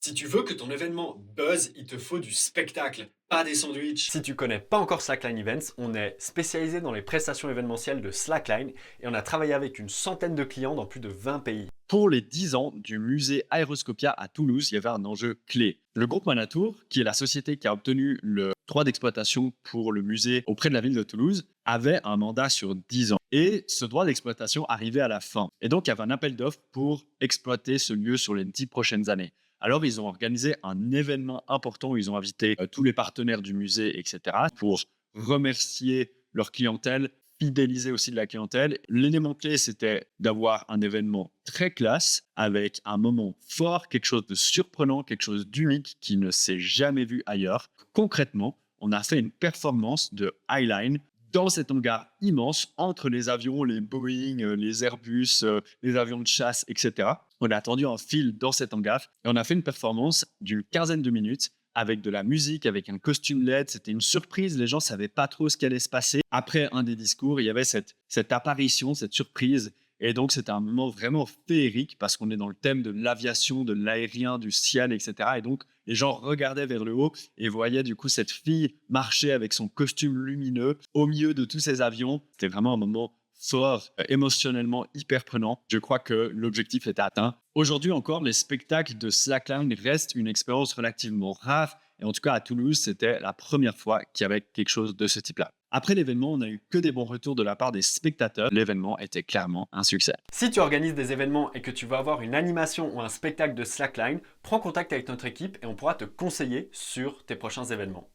Si tu veux que ton événement buzz, il te faut du spectacle, pas des sandwichs. Si tu connais pas encore Slackline Events, on est spécialisé dans les prestations événementielles de Slackline et on a travaillé avec une centaine de clients dans plus de 20 pays. Pour les 10 ans du musée Aéroscopia à Toulouse, il y avait un enjeu clé. Le groupe Manatour, qui est la société qui a obtenu le droit d'exploitation pour le musée auprès de la ville de Toulouse, avait un mandat sur 10 ans. Et ce droit d'exploitation arrivait à la fin. Et donc, il y avait un appel d'offres pour exploiter ce lieu sur les 10 prochaines années. Alors, ils ont organisé un événement important où ils ont invité tous les partenaires du musée, etc., pour remercier leur clientèle, fidéliser aussi de la clientèle. L'élément clé, c'était d'avoir un événement très classe avec un moment fort, quelque chose de surprenant, quelque chose d'unique qui ne s'est jamais vu ailleurs. Concrètement, on a fait une performance de Highline dans cet hangar immense entre les avions, les Boeing, les Airbus, les avions de chasse, etc. On a attendu un fil dans cet hangar et on a fait une performance d'une quinzaine de minutes avec de la musique, avec un costume LED. C'était une surprise. Les gens ne savaient pas trop ce qui allait se passer. Après un des discours, il y avait cette apparition, cette surprise. Et donc, c'était un moment vraiment féerique parce qu'on est dans le thème de l'aviation, de l'aérien, du ciel, etc. Et donc, les gens regardaient vers le haut et voyaient du coup cette fille marcher avec son costume lumineux au milieu de tous ces avions. C'était vraiment un moment fort, émotionnellement hyper prenant. Je crois que l'objectif était atteint. Aujourd'hui encore, les spectacles de Slackline restent une expérience relativement rare. Et en tout cas, à Toulouse, c'était la première fois qu'il y avait quelque chose de ce type-là. Après l'événement, on n'a eu que des bons retours de la part des spectateurs. L'événement était clairement un succès. Si tu organises des événements et que tu veux avoir une animation ou un spectacle de Slackline, prends contact avec notre équipe et on pourra te conseiller sur tes prochains événements.